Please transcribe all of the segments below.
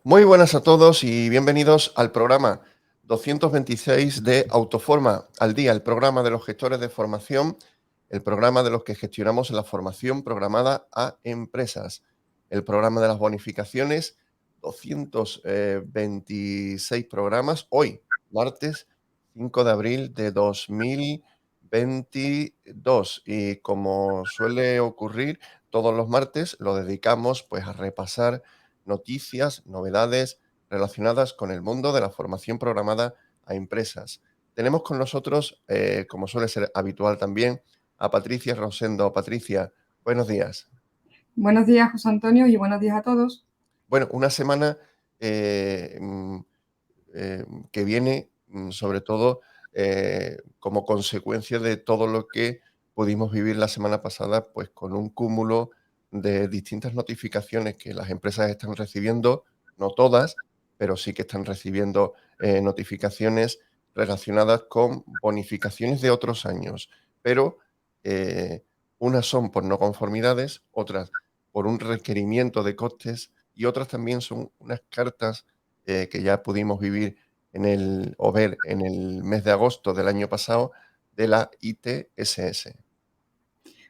Muy buenas a todos y bienvenidos al programa 226 de Autoforma al Día, el programa de los gestores de formación, el programa de los que gestionamos la formación programada a empresas, el programa de las bonificaciones, 226 programas, hoy, martes 5 de abril de 2022. Y como suele ocurrir todos los martes, lo dedicamos pues a repasar noticias, novedades relacionadas con el mundo de la formación programada a empresas. Tenemos con nosotros, como suele ser habitual también, a Patricia Rosendo. Patricia, buenos días. Buenos días, José Antonio, y buenos días a todos. Bueno, una semana eh, mm, que viene sobre todo como consecuencia de todo lo que pudimos vivir la semana pasada, pues con un cúmulo de distintas notificaciones que las empresas están recibiendo, no todas, pero sí que están recibiendo notificaciones relacionadas con bonificaciones de otros años, pero eh, unas son por no conformidades, otras por un requerimiento de costes y otras también son unas cartas que ya pudimos vivir o ver en el mes de agosto del año pasado de la ITSS.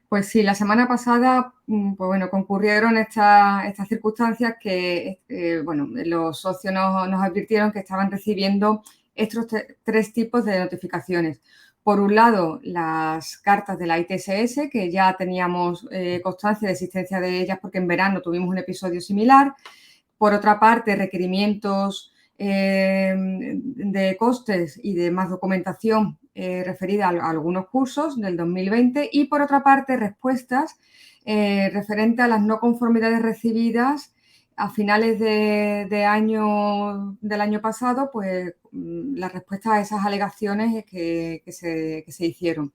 Pues sí, la semana pasada, pues bueno, concurrieron estas circunstancias que, bueno, los socios nos advirtieron que estaban recibiendo estos tres tipos de notificaciones. Por un lado, las cartas de la ITSS, que ya teníamos constancia de existencia de ellas porque en verano tuvimos un episodio similar. Por otra parte, requerimientos de costes y de más documentación referida a algunos cursos del 2020 y, por otra parte, respuestas referente a las no conformidades recibidas a finales del año pasado, pues la respuesta a esas alegaciones que se hicieron.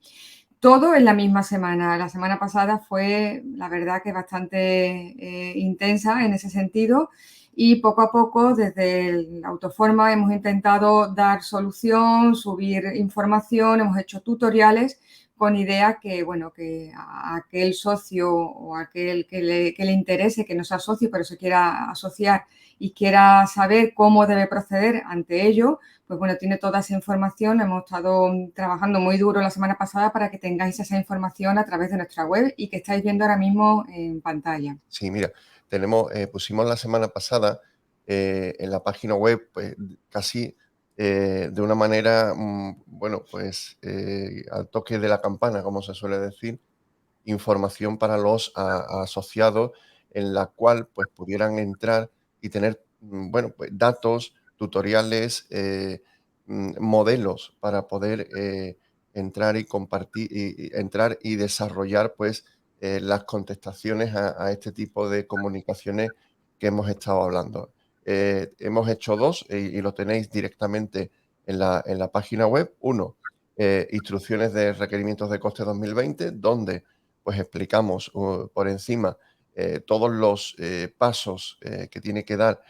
Todo en la misma semana. La semana pasada fue, la verdad, que bastante intensa en ese sentido y poco a poco desde el Autoforma hemos intentado dar solución, subir información, hemos hecho tutoriales con idea que, bueno, que a aquel socio o aquel que le interese, que no sea socio, pero se quiera asociar y quiera saber cómo debe proceder ante ello, pues bueno, tiene toda esa información. Hemos estado trabajando muy duro la semana pasada para que tengáis esa información a través de nuestra web y que estáis viendo ahora mismo en pantalla. Sí, mira, pusimos la semana pasada en la página web, pues casi de una manera, bueno, pues al toque de la campana, como se suele decir, información para los asociados en la cual pues pudieran entrar y tener, bueno, pues datos, tutoriales, modelos para poder entrar y compartir y entrar y desarrollar pues las contestaciones a este tipo de comunicaciones que hemos estado hablando. Hemos hecho dos y lo tenéis directamente en la página web. Uno, instrucciones de requerimientos de coste 2020, donde pues explicamos por encima todos los pasos que tiene que dar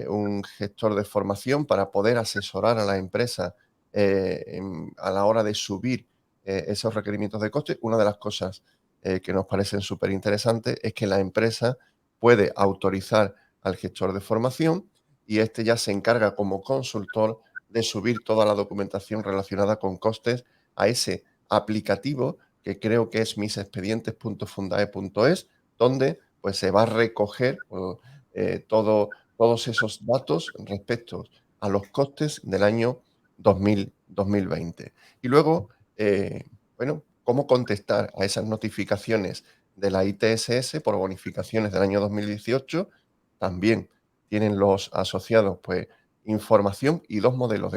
un gestor de formación para poder asesorar a la empresa a la hora de subir esos requerimientos de coste. Una de las cosas que nos parecen súper interesantes es que la empresa puede autorizar al gestor de formación y este ya se encarga como consultor de subir toda la documentación relacionada con costes a ese aplicativo que creo que es misexpedientes.fundae.es, donde pues se va a recoger todos esos datos respecto a los costes del año 2020. Y luego, bueno, cómo contestar a esas notificaciones de la ITSS por bonificaciones del año 2018. También tienen los asociados pues información y dos modelos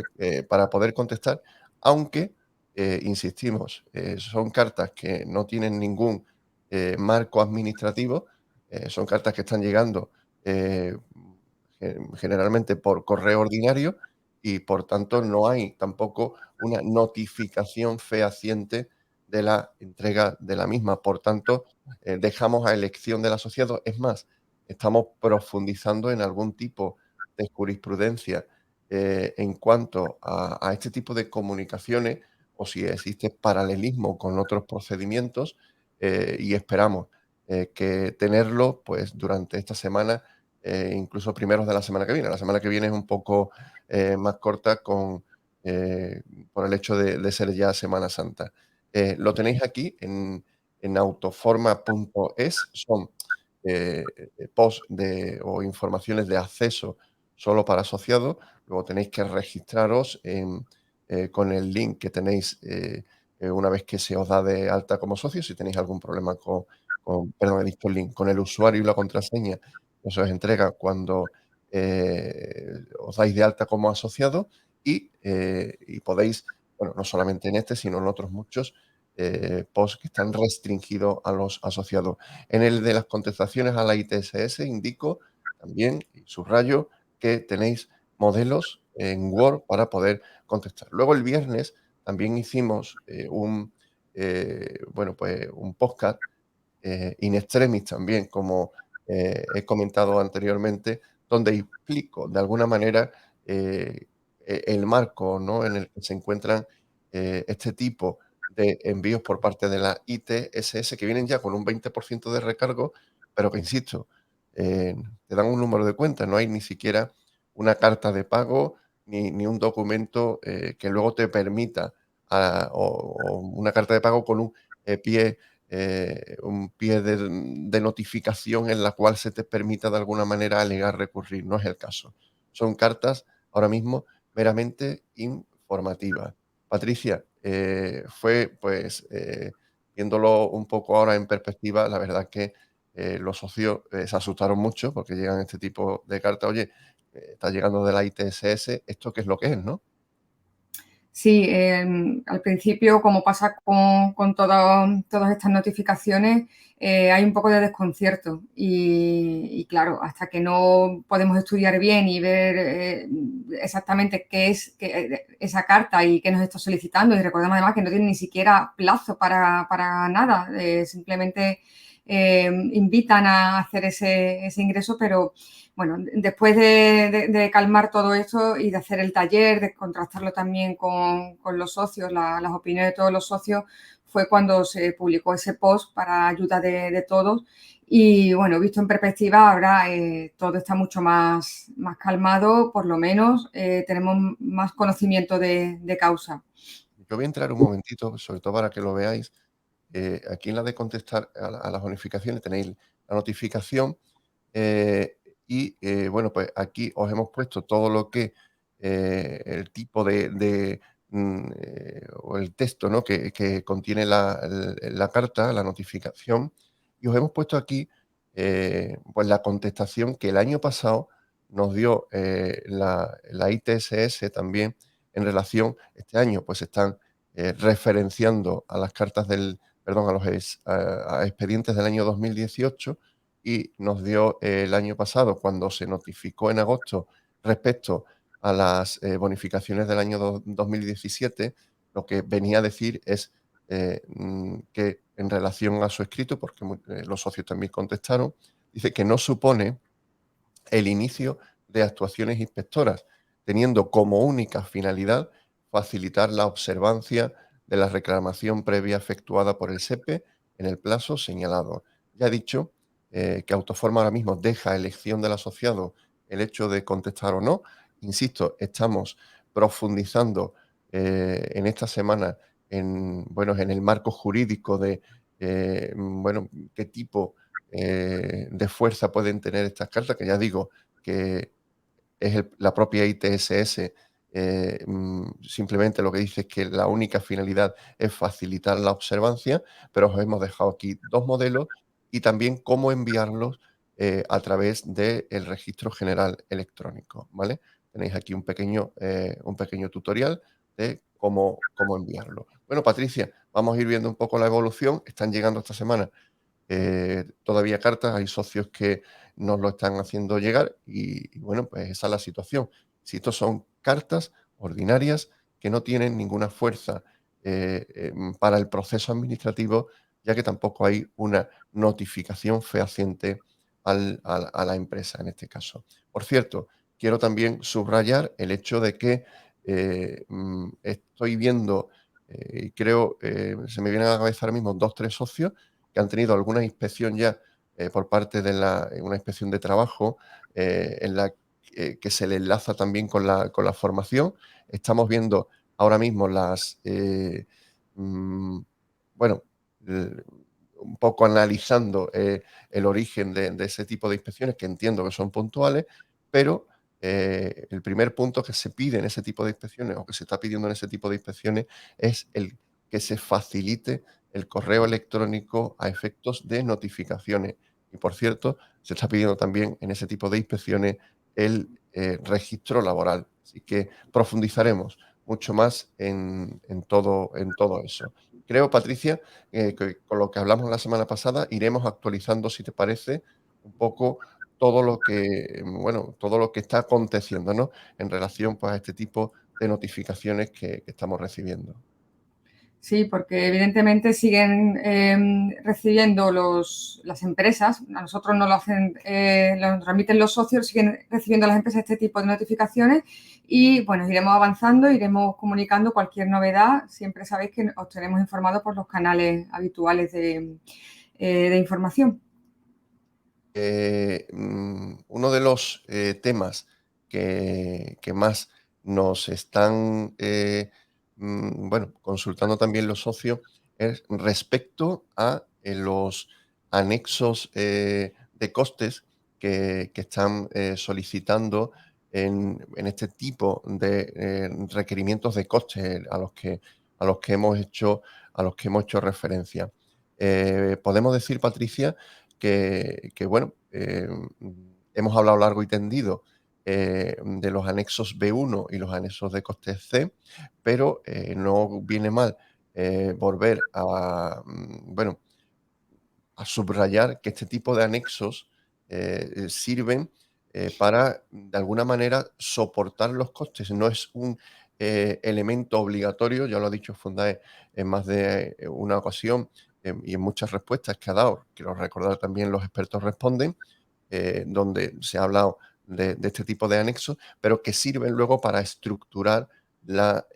para poder contestar, aunque insistimos, son cartas que no tienen ningún marco administrativo, son cartas que están llegando eh, generalmente por correo ordinario y por tanto no hay tampoco una notificación fehaciente de la entrega de la misma. Por tanto, dejamos a elección del asociado. Es más, estamos profundizando en algún tipo de jurisprudencia en cuanto a este tipo de comunicaciones o si existe paralelismo con otros procedimientos y esperamos que tenerlo pues durante esta semana incluso primeros de la semana que viene. La semana que viene es un poco más corta eh, por el hecho de ser ya Semana Santa. Lo tenéis aquí en autoforma.es, son posts o informaciones de acceso solo para asociados. Luego tenéis que registraros con el link que tenéis una vez que se os da de alta como socio. Si tenéis algún problema perdón, he dicho el link, con el usuario y la contraseña, que se os entrega cuando os dais de alta como asociado y podéis, bueno, no solamente en este, sino en otros muchos posts que están restringidos a los asociados. En el de las contestaciones a la ITSS indico también, y subrayo, que tenéis modelos en Word para poder contestar. Luego el viernes también hicimos bueno, pues un podcast in extremis también, como he comentado anteriormente, donde explico de alguna manera el marco, ¿no?, en el que se encuentran este tipo de envíos por parte de la ITSS, que vienen ya con un 20% de recargo, pero que, insisto, te dan un número de cuenta, no hay ni siquiera una carta de pago ni un documento que luego te permita, o una carta de pago con eh, pie un pie de notificación en la cual se te permita de alguna manera alegar recurrir. No es el caso. Son cartas ahora mismo meramente informativas. Patricia, fue pues viéndolo un poco ahora en perspectiva, la verdad que los socios se asustaron mucho porque llegan este tipo de cartas. Oye, está llegando de la ITSS, ¿esto qué es lo que es, no? Sí, al principio, como pasa con todas estas notificaciones, hay un poco de desconcierto y claro, hasta que no podemos estudiar bien y ver exactamente qué es esa carta y qué nos está solicitando, y recordemos además que no tiene ni siquiera plazo para nada, simplemente invitan a hacer ese ingreso, pero bueno, después de calmar todo esto y de hacer el taller, de contrastarlo también con los socios, las opiniones de todos los socios, fue cuando se publicó ese post para ayuda de todos. Y bueno, visto en perspectiva, ahora todo está mucho más calmado, por lo menos tenemos más conocimiento de causa. Yo voy a entrar un momentito, sobre todo para que lo veáis. Aquí en la de contestar a las bonificaciones tenéis la notificación. Bueno, pues aquí os hemos puesto todo lo que el tipo o el texto, ¿no?, que contiene la carta, la notificación, y os hemos puesto aquí pues la contestación que el año pasado nos dio la ITSS también en relación, este año pues están referenciando a las cartas perdón, a expedientes del año 2018, y nos dio el año pasado, cuando se notificó en agosto respecto a las bonificaciones del año 2017, lo que venía a decir es que en relación a su escrito, porque los socios también contestaron, dice que no supone el inicio de actuaciones inspectoras, teniendo como única finalidad facilitar la observancia de la reclamación previa efectuada por el SEPE en el plazo señalado. Ya he dicho que Autoforma ahora mismo deja a elección del asociado el hecho de contestar o no. Insisto, estamos profundizando en esta semana bueno, en el marco jurídico de bueno, qué tipo de fuerza pueden tener estas cartas, que ya digo que es la propia ITSS, simplemente lo que dice es que la única finalidad es facilitar la observancia, pero os hemos dejado aquí dos modelos y también cómo enviarlos a través del registro general electrónico, ¿vale? Tenéis aquí un pequeño tutorial de cómo enviarlo. Bueno, Patricia, vamos a ir viendo un poco la evolución. Están llegando esta semana todavía cartas, hay socios que nos lo están haciendo llegar y bueno, pues esa es la situación. Si estos son cartas ordinarias que no tienen ninguna fuerza para el proceso administrativo, ya que tampoco hay una notificación fehaciente a la empresa en este caso. Por cierto, quiero también subrayar el hecho de que estoy viendo, y creo, se me vienen a la cabeza ahora mismo dos, tres socios que han tenido alguna inspección ya por parte de una inspección de trabajo en la que se le enlaza también con la formación. Estamos viendo ahora mismo bueno, un poco analizando el origen de ese tipo de inspecciones, que entiendo que son puntuales, pero el primer punto que se pide en ese tipo de inspecciones, o que se está pidiendo en ese tipo de inspecciones, es el que se facilite el correo electrónico a efectos de notificaciones. Y por cierto, se está pidiendo también en ese tipo de inspecciones el registro laboral. Así que profundizaremos mucho más en todo eso. Creo, Patricia, que con lo que hablamos la semana pasada iremos actualizando, si te parece, un poco todo lo que, bueno, todo lo que está aconteciendo, ¿no? En relación, pues, a este tipo de notificaciones que estamos recibiendo. Sí, porque evidentemente siguen recibiendo las empresas, a nosotros no lo hacen, lo remiten los socios, siguen recibiendo las empresas este tipo de notificaciones y bueno, iremos avanzando, iremos comunicando cualquier novedad. Siempre sabéis que os tenemos informados por los canales habituales de información. Uno de los temas que más nos están bueno, consultando también los socios es respecto a los anexos de costes que están solicitando en este tipo de requerimientos de costes a los que hemos hecho referencia. Podemos decir, Patricia, bueno, hemos hablado largo y tendido de los anexos B1 y los anexos de costes C, pero no viene mal volver bueno, a subrayar que este tipo de anexos sirven para, de alguna manera, soportar los costes. No es un elemento obligatorio, ya lo ha dicho Fundae en más de una ocasión y en muchas respuestas que ha dado. Quiero recordar también los expertos responden, donde se ha hablado de este tipo de anexos, pero que sirven luego para estructurar la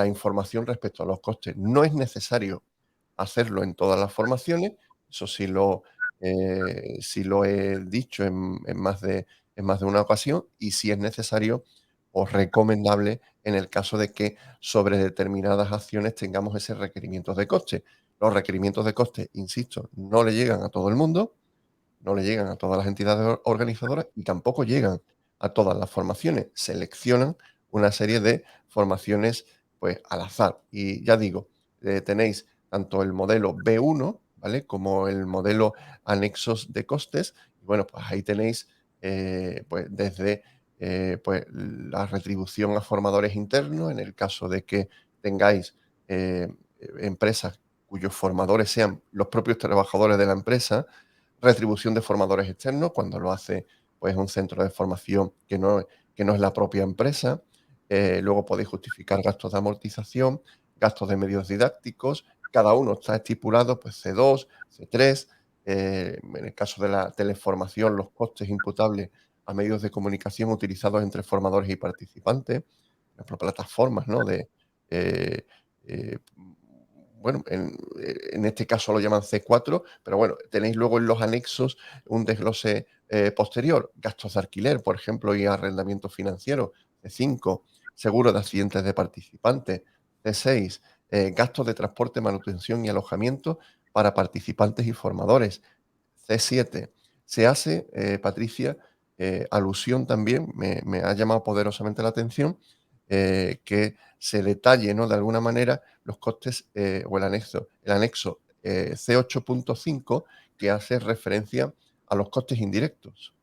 información respecto a los costes. No es necesario hacerlo en todas las formaciones, eso sí lo he dicho en más de una ocasión, y si es necesario o recomendable en el caso de que sobre determinadas acciones tengamos ese requerimiento de coste. Los requerimientos de coste, insisto, no le llegan a todo el mundo, no le llegan a todas las entidades organizadoras y tampoco llegan a todas las formaciones. Seleccionan una serie de formaciones, pues, al azar. Y ya digo, tenéis tanto el modelo B1, ¿vale? Como el modelo anexos de costes. Y bueno, pues ahí tenéis, pues, desde pues, la retribución a formadores internos, en el caso de que tengáis empresas cuyos formadores sean los propios trabajadores de la empresa, retribución de formadores externos, cuando lo hace, pues, un centro de formación que no es la propia empresa. Luego podéis justificar gastos de amortización, gastos de medios didácticos. Cada uno está estipulado, pues, C2, C3. En el caso de la teleformación, los costes imputables a medios de comunicación utilizados entre formadores y participantes, por ejemplo, plataformas, ¿no? Eh, eh, bueno, en este caso lo llaman C4, pero bueno, tenéis luego en los anexos un desglose posterior, gastos de alquiler, por ejemplo, y arrendamiento financiero, C5, seguro de accidentes de participantes, C6, gastos de transporte, manutención y alojamiento para participantes y formadores, C7. Se hace, Patricia, alusión también, me ha llamado poderosamente la atención, que se detalle, ¿no?, de alguna manera los costes o el anexo C8.5, que hace referencia a los costes indirectos.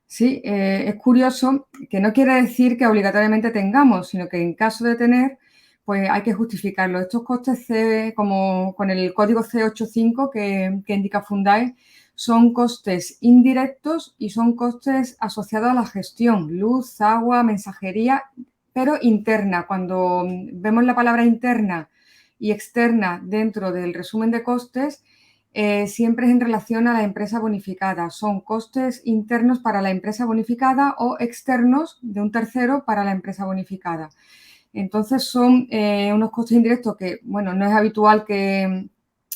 Sí, es curioso que no quiere decir que obligatoriamente tengamos, sino que en caso de tener, pues hay que justificarlo. Estos costes como con el código C85 que indica Fundae, son costes indirectos y son costes asociados a la gestión, luz, agua, mensajería, pero interna. Cuando vemos la palabra interna y externa dentro del resumen de costes, siempre es en relación a la empresa bonificada. Son costes internos para la empresa bonificada o externos de un tercero para la empresa bonificada. Entonces son unos costes indirectos que, bueno, no es habitual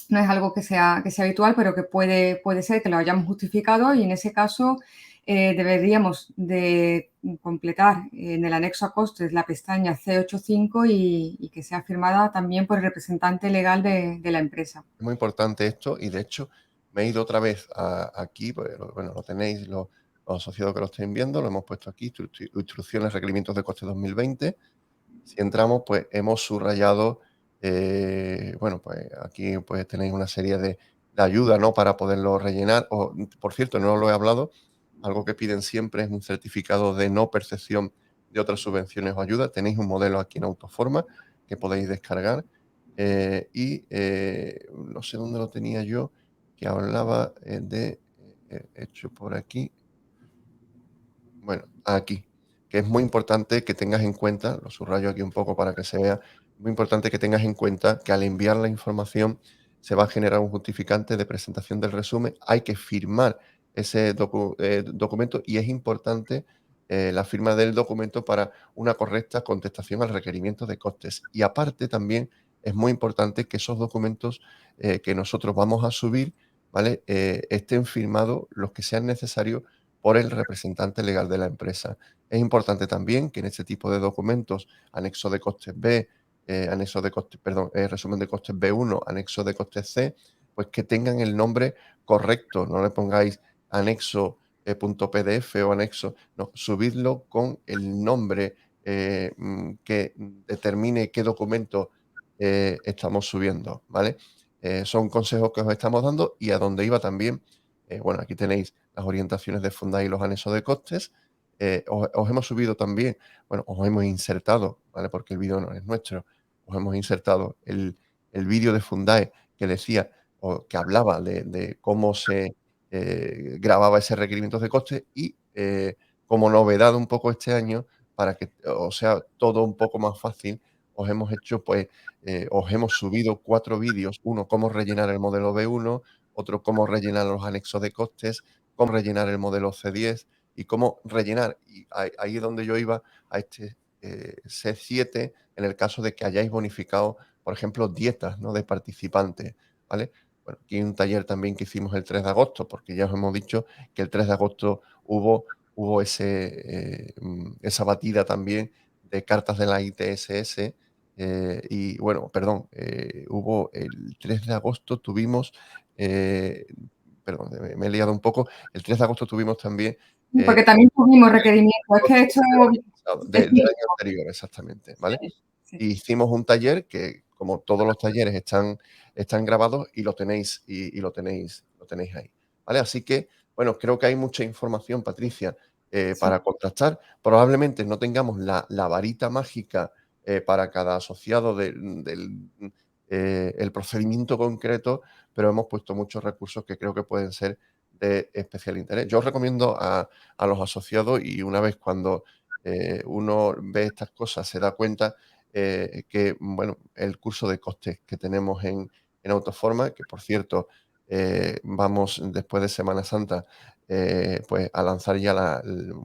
no es algo que sea habitual, pero que puede ser que lo hayamos justificado y en ese caso deberíamos de completar en el anexo a costes la pestaña C85 y que sea firmada también por el representante legal de la empresa. Es muy importante esto y de hecho me he ido otra vez aquí, pues, bueno, lo tenéis los asociados que lo estén viendo, lo hemos puesto aquí, instrucciones, requerimientos de coste 2020. Si entramos, pues hemos subrayado, bueno, pues aquí pues tenéis una serie de ayudas, ¿no? Para poderlo rellenar. O, por cierto, no lo he hablado, algo que piden siempre es un certificado de no percepción de otras subvenciones o ayudas. Tenéis un modelo aquí en Autoforma que podéis descargar. No sé dónde lo tenía yo, que hablaba hecho por aquí. Bueno, aquí, que es muy importante que tengas en cuenta, lo subrayo aquí un poco para que se vea, muy importante que tengas en cuenta que al enviar la información se va a generar un justificante de presentación del resumen, hay que firmar ese documento y es importante la firma del documento para una correcta contestación al requerimiento de costes. Y aparte también es muy importante que esos documentos que nosotros vamos a subir, ¿vale? Estén firmados los que sean necesarios por el representante legal de la empresa. Es importante también que en este tipo de documentos, anexo de costes B, anexo de costes, perdón, resumen de costes B1, anexo de costes C, pues que tengan el nombre correcto, no le pongáis anexo .pdf o anexo, no, subidlo con el nombre que determine qué documento estamos subiendo, ¿vale? Son consejos que os estamos dando y a donde iba también, bueno, aquí tenéis las orientaciones de Fundai y los anexos de costes. Os hemos subido también, bueno, os hemos insertado, ¿vale? Porque el vídeo no es nuestro, os hemos insertado el vídeo de Fundae que decía o que hablaba de cómo se grababa ese requerimiento de costes y como novedad un poco este año, para que o sea todo un poco más fácil, os hemos hecho, pues, os hemos subido 4 vídeos, uno cómo rellenar el modelo B1, otro cómo rellenar los anexos de costes, cómo rellenar el modelo C10 y cómo rellenar, y ahí es donde yo iba, a este C7, en el caso de que hayáis bonificado, por ejemplo, dietas, ¿no? De participantes, ¿vale? Bueno, aquí hay un taller también que hicimos el 3 de agosto, porque ya os hemos dicho que el 3 de agosto hubo esa batida también de cartas de la ITSS. Y bueno, perdón, hubo el 3 de agosto tuvimos, perdón, me he liado un poco, el 3 de agosto tuvimos también Porque también tuvimos requerimientos, es que esto es del cíclico. año anterior, exactamente, ¿vale? Sí, sí. Y hicimos un taller que, como todos los talleres, están grabados y lo tenéis ahí, ¿vale? Así que, bueno, creo que hay mucha información, Patricia, Sí. para contrastar. Probablemente no tengamos la varita mágica para cada asociado del el procedimiento concreto, pero hemos puesto muchos recursos que creo que pueden ser de especial interés. Yo os recomiendo a los asociados y una vez cuando uno ve estas cosas se da cuenta que, bueno, el curso de costes que tenemos en Autoforma, que por cierto, vamos después de Semana Santa, pues a lanzar ya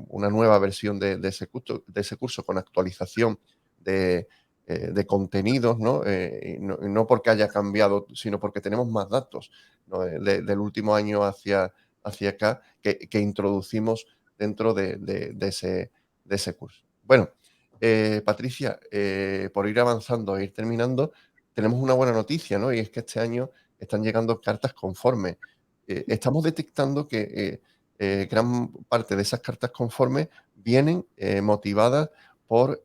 una nueva versión de ese curso con actualización de contenidos, ¿no? Y no porque haya cambiado, sino porque tenemos más datos, ¿no? Del último año hacia acá que introducimos dentro de ese curso. Bueno, Patricia, por ir avanzando e ir terminando, tenemos una buena noticia, ¿no? Y es que este año están llegando cartas conformes. Estamos detectando que gran parte de esas cartas conformes vienen motivadas por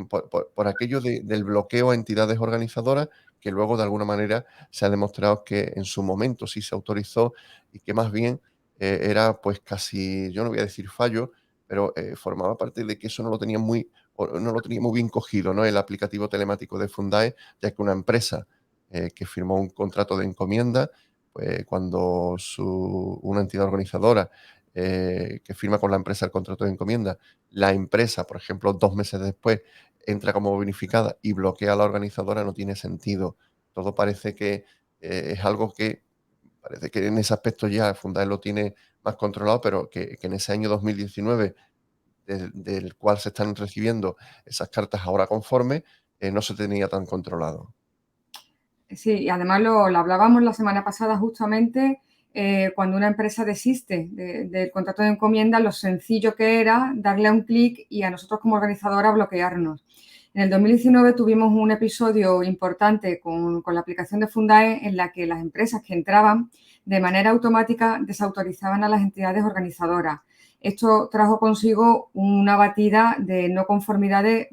por aquello del bloqueo a entidades organizadoras que luego de alguna manera se ha demostrado que en su momento sí se autorizó y que más bien era pues casi, yo no voy a decir fallo, pero formaba parte de que eso no lo tenía muy bien cogido, ¿no? El aplicativo telemático de Fundae, ya que una empresa que firmó un contrato de encomienda, pues cuando una entidad organizadora que firma con la empresa el contrato de encomienda, la empresa, por ejemplo, 2 meses después entra como bonificada y bloquea a la organizadora, no tiene sentido. Todo parece que es algo que parece que en ese aspecto ya Fundae lo tiene más controlado, pero que en ese año 2019 del cual se están recibiendo esas cartas ahora conformes, no se tenía tan controlado. Sí, y además lo hablábamos la semana pasada justamente, cuando una empresa desiste del contrato de encomienda, lo sencillo que era darle a un clic y a nosotros como organizadora bloquearnos. En el 2019 tuvimos un episodio importante con la aplicación de Fundae en la que las empresas que entraban de manera automática desautorizaban a las entidades organizadoras. Esto trajo consigo una batida de no conformidades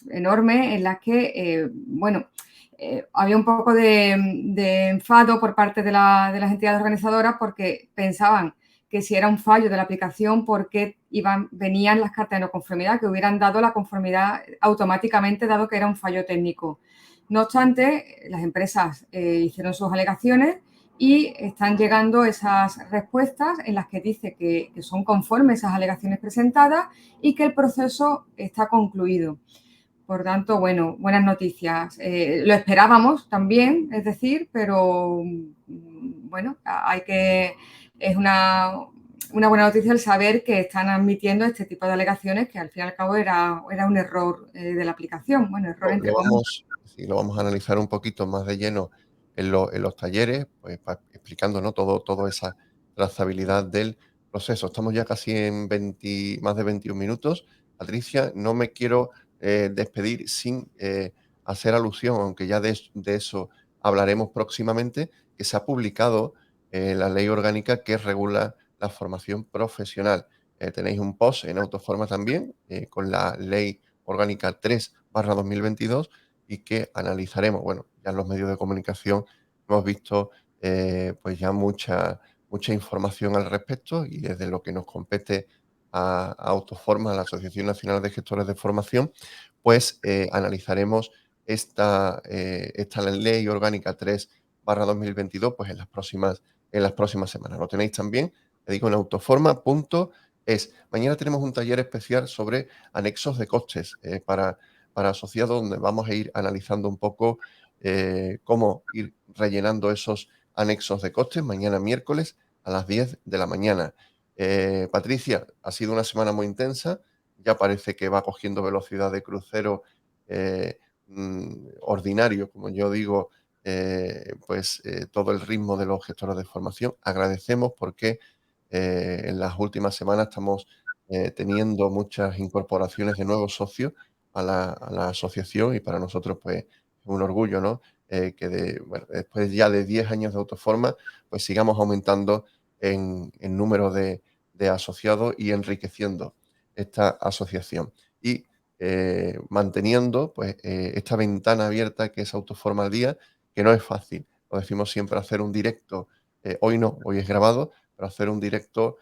enorme en las que, había un poco de enfado por parte de las entidades organizadoras porque pensaban que si era un fallo de la aplicación, porque venían las cartas de no conformidad, que hubieran dado la conformidad automáticamente, dado que era un fallo técnico. No obstante, las empresas hicieron sus alegaciones y están llegando esas respuestas en las que dice que son conformes esas alegaciones presentadas y que el proceso está concluido. Por tanto, bueno, buenas noticias. Lo esperábamos también, es decir, pero bueno, es una buena noticia el saber que están admitiendo este tipo de alegaciones que al fin y al cabo era un error de la aplicación. Bueno, error Lo, entre lo comillas. vamos, sí, lo vamos a analizar un poquito más de lleno en los talleres, pues explicando, ¿no? Toda esa trazabilidad del proceso. Estamos ya casi en más de 21 minutos. Patricia, no me quiero despedir sin hacer alusión, aunque ya de eso hablaremos próximamente, que se ha publicado la ley orgánica que regula la formación profesional. Tenéis un post en Autoforma también con la ley orgánica 3/2022 y que analizaremos. Bueno, ya en los medios de comunicación hemos visto pues ya mucha información al respecto y desde lo que nos compete a Autoforma, a la Asociación Nacional de Gestores de Formación, pues analizaremos esta ley orgánica 3/2022 pues en las próximas semanas. Lo tenéis también, te digo, en autoforma.es. Mañana tenemos un taller especial sobre anexos de costes para asociados, donde vamos a ir analizando un poco cómo ir rellenando esos anexos de costes mañana miércoles a las 10 de la mañana. Patricia, ha sido una semana muy intensa, ya parece que va cogiendo velocidad de crucero ordinario, como yo digo, todo el ritmo de los gestores de formación. Agradecemos porque en las últimas semanas estamos teniendo muchas incorporaciones de nuevos socios a la asociación y para nosotros pues es un orgullo, ¿no? Bueno, después ya de 10 años de Autoforma, pues sigamos aumentando en número de asociados y enriqueciendo esta asociación. Y manteniendo pues esta ventana abierta que es Autoforma al día, que no es fácil. Lo decimos siempre, hacer un directo, hoy no, hoy es grabado, pero hacer un directo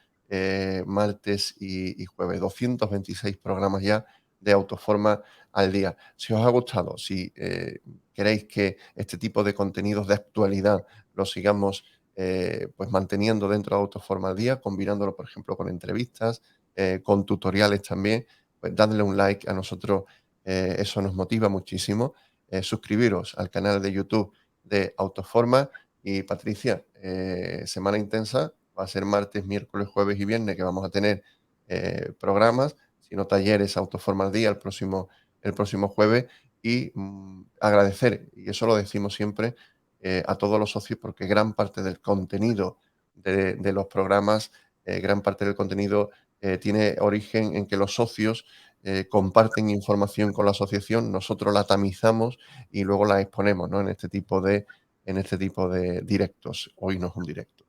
martes y jueves. 226 programas ya de Autoforma al día. Si os ha gustado, si queréis que este tipo de contenidos de actualidad los sigamos pues manteniendo dentro de Autoforma al día, combinándolo, por ejemplo, con entrevistas, con tutoriales también, pues dadle un like. A nosotros eso nos motiva muchísimo. Suscribiros al canal de YouTube de Autoforma. Y Patricia, semana intensa, va a ser martes, miércoles, jueves y viernes que vamos a tener programas, sino talleres Autoforma al día el próximo jueves. Y agradecer, y eso lo decimos siempre, a todos los socios, porque gran parte del contenido de los programas, gran parte del contenido tiene origen en que los socios comparten información con la asociación, nosotros la tamizamos y luego la exponemos, ¿no? En este tipo de directos. Hoy no es un directo.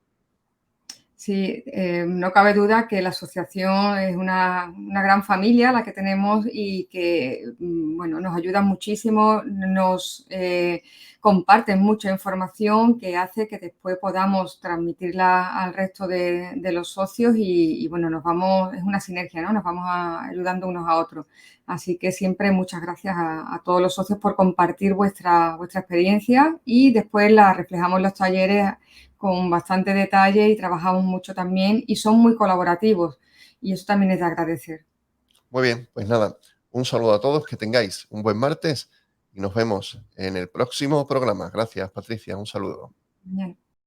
Sí, no cabe duda que la asociación es una gran familia la que tenemos y que, bueno, nos ayuda muchísimo, nos comparten mucha información que hace que después podamos transmitirla al resto de los socios y, bueno, es una sinergia, ¿no? Nos vamos ayudando unos a otros. Así que siempre muchas gracias a todos los socios por compartir vuestra experiencia y después la reflejamos en los talleres con bastante detalle y trabajamos mucho también y son muy colaborativos y eso también es de agradecer. Muy bien, pues nada, un saludo a todos, que tengáis un buen martes y nos vemos en el próximo programa. Gracias, Patricia, un saludo. Bien.